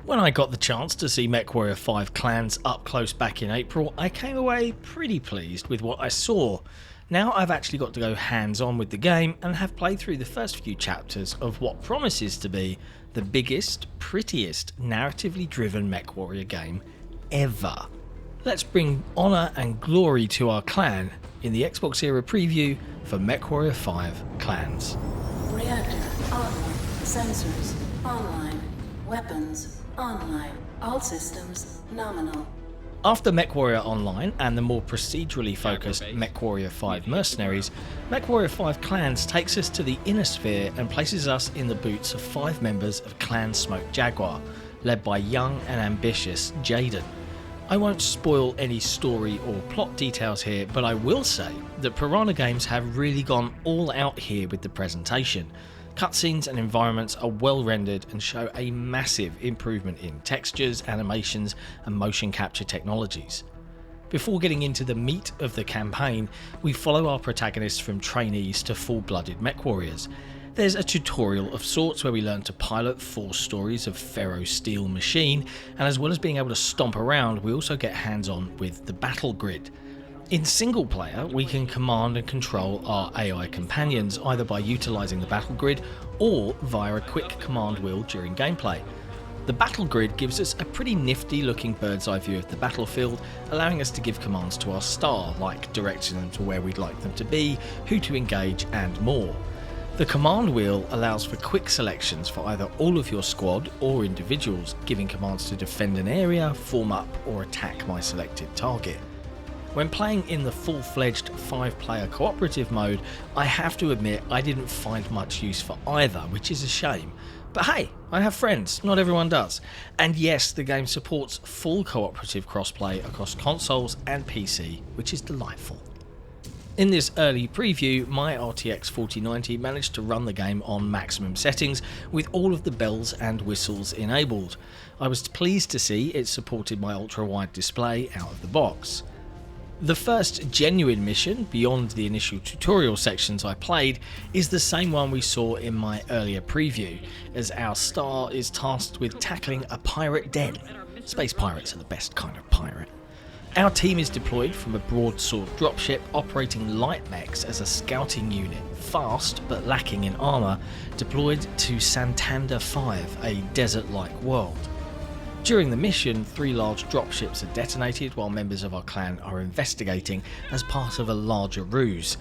When I got the chance to see MechWarrior 5 Clans up close back in April, I came away pretty pleased with what I saw. Now I've actually got to go hands-on with the game and have played through the first few chapters of what promises to be the biggest, prettiest, narratively driven MechWarrior game ever. Let's bring honour and glory to our clan in the XboxEra preview for MechWarrior 5 Clans. Reactor online. Sensors online. Weapons online. All systems nominal. After MechWarrior Online and the more procedurally focused MechWarrior 5 Mercenaries, MechWarrior 5 Clans takes us to the inner sphere and places us in the boots of 5 members of Clan Smoke Jaguar, led by young and ambitious Jaden. I won't spoil any story or plot details here, but I will say that Piranha Games have really gone all out here with the presentation. Cutscenes and environments are well rendered and show a massive improvement in textures, animations and motion capture technologies. Before getting into the meat of the campaign, we follow our protagonists from trainees to full-blooded mech warriors. There's a tutorial of sorts where we learn to pilot 4 stories of ferro steel machine, and as well as being able to stomp around, we also get hands-on with the battle grid. In single player, we can command and control our AI companions either by utilising the battle grid or via a quick command wheel during gameplay. The battle grid gives us a pretty nifty looking bird's eye view of the battlefield, allowing us to give commands to our star, like directing them to where we'd like them to be, who to engage and more. The command wheel allows for quick selections for either all of your squad or individuals, giving commands to defend an area, form up or attack my selected target. When playing in the full-fledged 5-player cooperative mode, I have to admit I didn't find much use for either, which is a shame. But hey, I have friends, not everyone does. And yes, the game supports full cooperative crossplay across consoles and PC, which is delightful. In this early preview, my RTX 4090 managed to run the game on maximum settings with all of the bells and whistles enabled. I was pleased to see it supported my ultra-wide display out of the box. The first genuine mission, beyond the initial tutorial sections I played, is the same one we saw in my earlier preview, as our star is tasked with tackling a pirate den. Space pirates are the best kind of pirate. Our team is deployed from a broadsword dropship operating light mechs as a scouting unit, fast but lacking in armour, deployed to Santander 5, a desert-like world. During the mission, 3 large dropships are detonated while members of our clan are investigating as part of a larger ruse.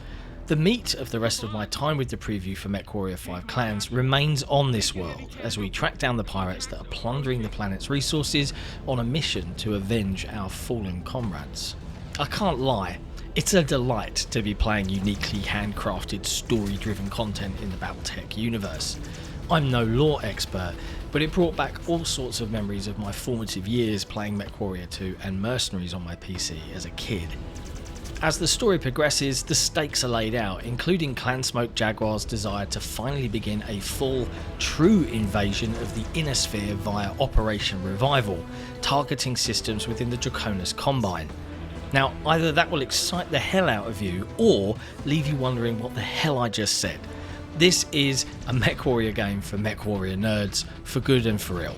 The meat of the rest of my time with the preview for MechWarrior 5 Clans remains on this world as we track down the pirates that are plundering the planet's resources on a mission to avenge our fallen comrades. I can't lie, it's a delight to be playing uniquely handcrafted story-driven content in the Battletech universe. I'm no lore expert, but it brought back all sorts of memories of my formative years playing MechWarrior 2 and Mercenaries on my PC as a kid. As the story progresses, the stakes are laid out, including Clan Smoke Jaguar's desire to finally begin a full, true invasion of the inner sphere via Operation Revival, targeting systems within the Draconis Combine. Now, either that will excite the hell out of you, or leave you wondering what the hell I just said. This is a MechWarrior game for MechWarrior nerds, for good and for ill.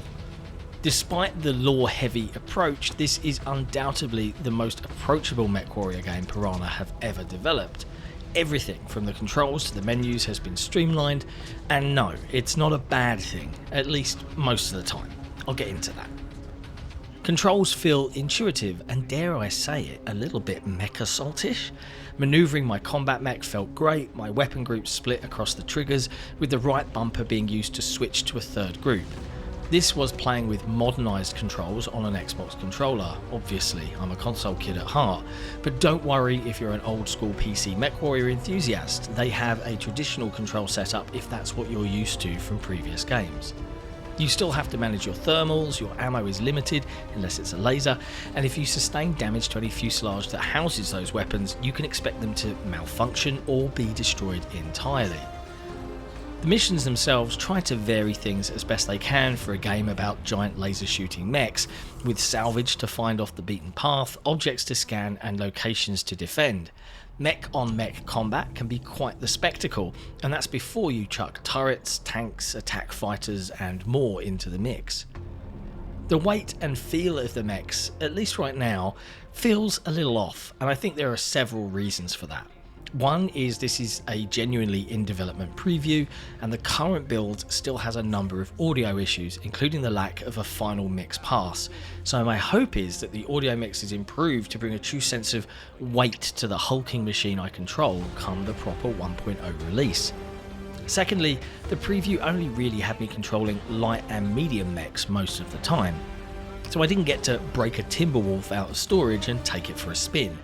Despite the lore-heavy approach, this is undoubtedly the most approachable MechWarrior game Piranha have ever developed. Everything from the controls to the menus has been streamlined, and no, it's not a bad thing, at least most of the time. I'll get into that. Controls feel intuitive and, dare I say it, a little bit mech-assault-ish. Manoeuvring my combat mech felt great, my weapon group split across the triggers, with the right bumper being used to switch to a third group. This was playing with modernised controls on an Xbox controller. Obviously, I'm a console kid at heart, but don't worry if you're an old school PC MechWarrior enthusiast, they have a traditional control setup if that's what you're used to from previous games. You still have to manage your thermals, your ammo is limited unless it's a laser, and if you sustain damage to any fuselage that houses those weapons, you can expect them to malfunction or be destroyed entirely. The missions themselves try to vary things as best they can for a game about giant laser shooting mechs, with salvage to find off the beaten path, objects to scan and locations to defend. Mech on mech combat can be quite the spectacle, and that's before you chuck turrets, tanks, attack fighters and more into the mix. The weight and feel of the mechs, at least right now, feels a little off, and I think there are several reasons for that. One is this is a genuinely in development preview, and the current build still has a number of audio issues, including the lack of a final mix pass. So my hope is that the audio mix is improved to bring a true sense of weight to the hulking machine I control come the proper 1.0 release. Secondly, the preview only really had me controlling light and medium mechs most of the time, so I didn't get to break a Timberwolf out of storage and take it for a spin.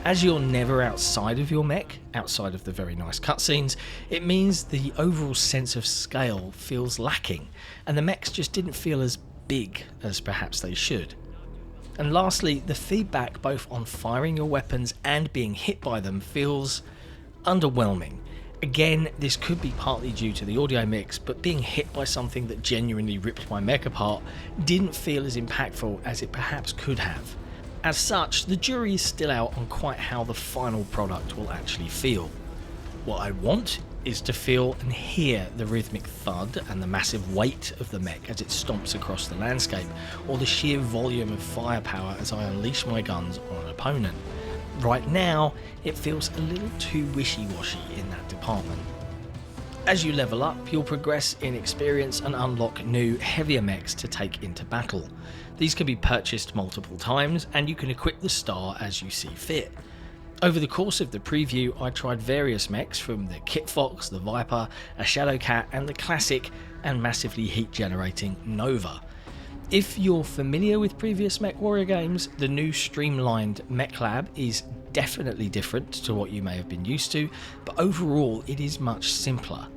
As you're never outside of your mech, outside of the very nice cutscenes, it means the overall sense of scale feels lacking, and the mechs just didn't feel as big as perhaps they should. And lastly, the feedback both on firing your weapons and being hit by them feels underwhelming. Again, this could be partly due to the audio mix, but being hit by something that genuinely ripped my mech apart didn't feel as impactful as it perhaps could have. As such, the jury is still out on quite how the final product will actually feel. What I want is to feel and hear the rhythmic thud and the massive weight of the mech as it stomps across the landscape, or the sheer volume of firepower as I unleash my guns on an opponent. Right now, it feels a little too wishy-washy in that department. As you level up, you'll progress in experience and unlock new, heavier mechs to take into battle. These can be purchased multiple times, and you can equip the star as you see fit. Over the course of the preview, I tried various mechs from the Kit Fox, the Viper, a Shadowcat, and the classic and massively heat-generating Nova. If you're familiar with previous MechWarrior games, the new streamlined Mech Lab is definitely different to what you may have been used to, but overall it is much simpler.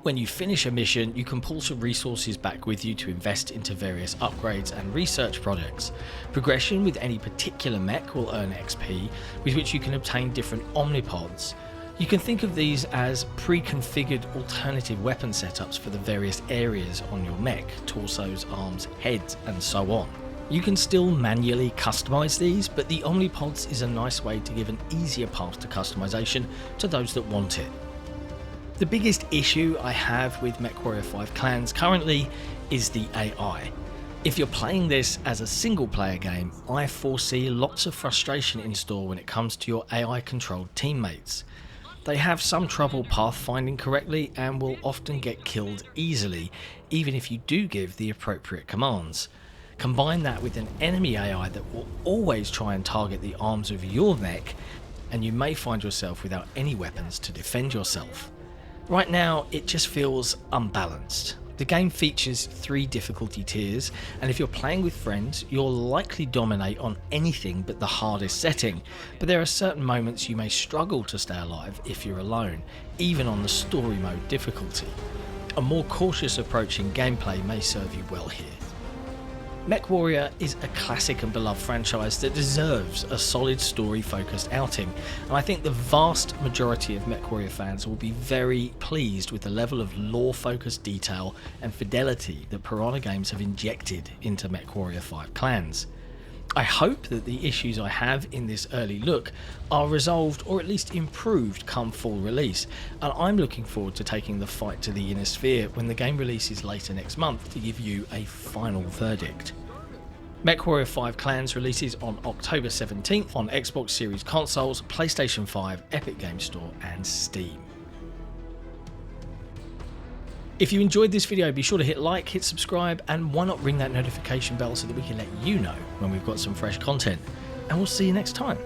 When you finish a mission, you can pull some resources back with you to invest into various upgrades and research projects. Progression with any particular mech will earn XP, with which you can obtain different omnipods. You can think of these as pre-configured alternative weapon setups for the various areas on your mech, torsos, arms, heads, and so on. You can still manually customize these, but the omnipods is a nice way to give an easier path to customization to those that want it. The biggest issue I have with MechWarrior 5 Clans currently is the AI. If you're playing this as a single player game, I foresee lots of frustration in store when it comes to your AI controlled teammates. They have some trouble pathfinding correctly and will often get killed easily, even if you do give the appropriate commands. Combine that with an enemy AI that will always try and target the arms of your mech, and you may find yourself without any weapons to defend yourself. Right now, it just feels unbalanced. The game features 3 difficulty tiers, and if you're playing with friends, you'll likely dominate on anything but the hardest setting, but there are certain moments you may struggle to stay alive if you're alone, even on the story mode difficulty. A more cautious approach in gameplay may serve you well here. MechWarrior is a classic and beloved franchise that deserves a solid story-focused outing, and I think the vast majority of MechWarrior fans will be very pleased with the level of lore-focused detail and fidelity that Piranha Games have injected into MechWarrior 5 Clans. I hope that the issues I have in this early look are resolved or at least improved come full release, and I'm looking forward to taking the fight to the Inner Sphere when the game releases later next month to give you a final verdict. MechWarrior 5 Clans releases on October 17th on Xbox Series consoles, PlayStation 5, Epic Games Store and Steam. If you enjoyed this video, be sure to hit like, hit subscribe, and why not ring that notification bell so that we can let you know when we've got some fresh content. And we'll see you next time.